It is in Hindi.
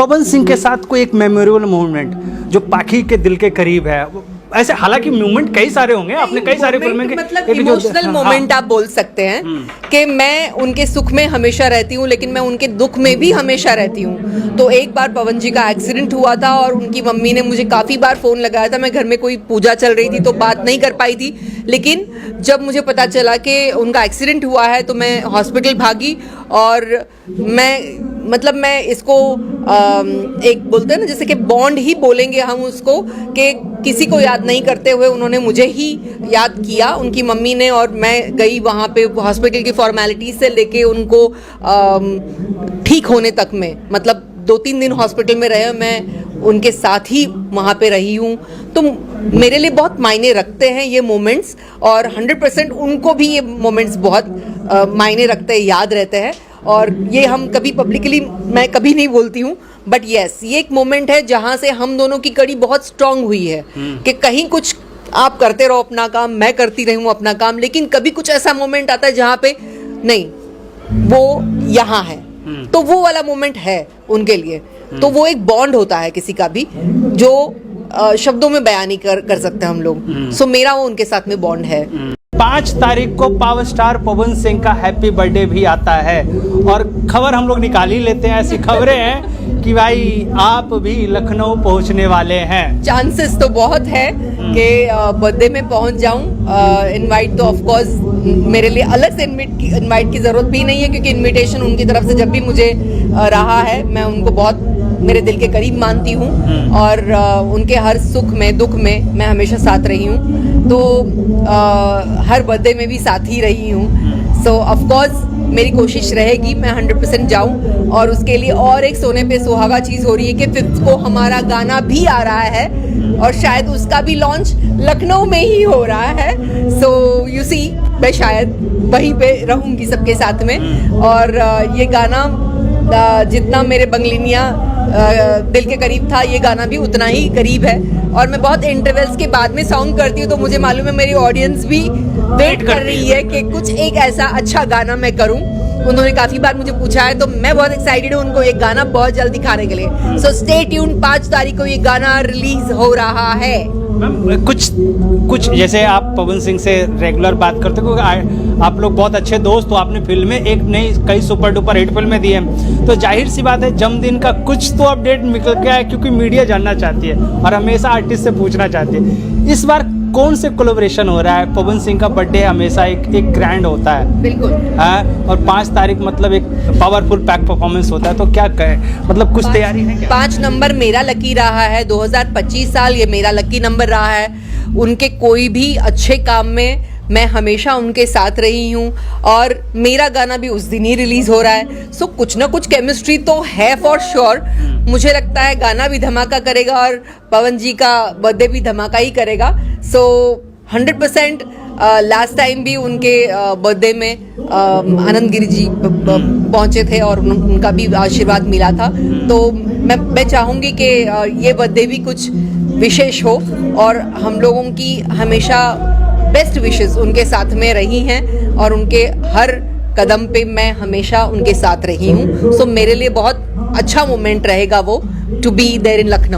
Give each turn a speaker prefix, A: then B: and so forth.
A: पवन सिंह के साथ कोई एक मेमोरेबल मोमेंट जो पाखी के दिल के करीब है, ऐसे हालांकि मोमेंट कई सारे होंगे, आपने कई सारे फिल्में के
B: मतलब इमोशनल मोमेंट आप बोल सकते हैं कि मैं उनके सुख में हमेशा रहती हूँ लेकिन मैं उनके दुख में भी हमेशा रहती हूँ। तो एक बार पवन जी का एक्सीडेंट हुआ था और उनकी मम्मी ने मुझे काफ़ी बार फ़ोन लगाया था। मैं घर में कोई पूजा चल रही थी तो बात नहीं कर पाई थी, लेकिन जब मुझे पता चला कि उनका एक्सीडेंट हुआ है तो मैं हॉस्पिटल भागी और मैं इसको एक बोलते हैं ना, जैसे कि बॉन्ड ही बोलेंगे हम उसको, कि किसी को याद नहीं करते हुए उन्होंने मुझे ही याद किया, उनकी मम्मी ने। और मैं गई वहाँ पे हॉस्पिटल की फॉर्मेलिटीज से लेके उनको ठीक होने तक में, मतलब 2-3 दिन हॉस्पिटल में रहे, मैं उनके साथ ही वहाँ पे रही हूँ। तो मेरे लिए बहुत मायने रखते हैं ये मोमेंट्स, और 100% उनको भी ये मोमेंट्स बहुत मायने रखते हैं, याद रहते हैं। और ये हम कभी पब्लिकली मैं कभी नहीं बोलती हूँ, बट यस, ये एक मोमेंट है जहाँ से हम दोनों की कड़ी बहुत स्ट्रांग हुई है कि कहीं कुछ आप करते रहो अपना काम, मैं करती रही हूँ अपना काम, लेकिन कभी कुछ ऐसा मोमेंट आता है जहाँ पे नहीं, वो यहाँ है, तो वो वाला मोमेंट है उनके लिए। तो वो एक बॉन्ड होता है किसी का भी जो शब्दों में बयान नहीं कर सकते हम लोग। सो मेरा वो उनके साथ में बॉन्ड है।
A: 5 तारीख को पावर स्टार पवन सिंह का हैप्पी बर्थडे भी आता है, और खबर हम लोग निकाल ही लेते हैं, ऐसी खबरें हैं कि भाई आप भी लखनऊ पहुंचने वाले हैं।
B: चांसेस तो बहुत है कि बर्थडे में पहुंच जाऊं। इनवाइट तो ऑफ कोर्स मेरे लिए अलग से इनवाइट की ज़रूरत भी नहीं है, क्योंकि इनविटेशन उनकी तरफ से जब भी मुझे रहा है, मैं उनको बहुत मेरे दिल के करीब मानती हूँ और उनके हर सुख में दुख में मैं हमेशा साथ रही हूँ। तो हर बर्थडे में भी साथ ही रही हूँ। सो ऑफ कोर्स मेरी कोशिश रहेगी मैं 100% जाऊँ, और उसके लिए और एक सोने पे सुहागा चीज़ हो रही है कि 5th को हमारा गाना भी आ रहा है और शायद उसका भी लॉन्च लखनऊ में ही हो रहा है। सो यू सी, मैं शायद वहीं पे रहूँगी सबके साथ में। और ये गाना जितना मेरे बंगलिनिया दिल के करीब था, ये गाना भी उतना ही करीब है। और मैं बहुत इंटरवल्स के बाद में सॉन्ग करती हूँ, तो मुझे मालूम है मेरी ऑडियंस भी वेट कर रही है कि कुछ एक ऐसा अच्छा गाना मैं करूँ। उन्होंने काफ़ी बार मुझे पूछा है, तो मैं बहुत एक्साइटेड हूँ उनको ये गाना बहुत जल्द दिखाने के लिए। सो स्टे ट्यून, 5 तारीख को ये गाना रिलीज हो रहा है।
A: मैम कुछ जैसे आप पवन सिंह से रेगुलर बात करते हो, आप लोग बहुत अच्छे दोस्त हो, आपने फिल्में एक नहीं कई सुपर डुपर हिट फिल्में दी हैं, तो जाहिर सी बात है जन्मदिन का कुछ तो अपडेट निकल के आया, क्योंकि मीडिया जानना चाहती है और हमेशा आर्टिस्ट से पूछना चाहती है। इस बार कौन से कोलैबोरेशन हो रहा है? पवन सिंह का बर्थडे हमेशा एक ग्रैंड होता है,
B: बिल्कुल,
A: और 5 तारीख मतलब एक पावरफुल पैक परफॉर्मेंस होता है, तो क्या कहे, मतलब कुछ तैयारी है क्या?
B: 5 नंबर मेरा लकी रहा है, 2025 साल ये मेरा लकी नंबर रहा है। उनके कोई भी अच्छे काम में मैं हमेशा उनके साथ रही हूँ, और मेरा गाना भी उस दिन ही रिलीज हो रहा है। सो कुछ ना कुछ केमिस्ट्री तो है फॉर श्योर। मुझे लगता है गाना भी धमाका करेगा और पवन जी का बर्थडे भी धमाका ही करेगा। सो 100% लास्ट टाइम भी उनके बर्थडे में आनंद गिरी जी पहुँचे थे और उनका भी आशीर्वाद मिला था। तो मैं चाहूँगी कि ये बर्थडे भी कुछ विशेष हो, और हम लोगों की हमेशा बेस्ट विशेस उनके साथ में रही हैं, और उनके हर कदम पे मैं हमेशा उनके साथ रही हूँ। सो मेरे लिए बहुत अच्छा मोमेंट रहेगा वो, to be there in Lucknow.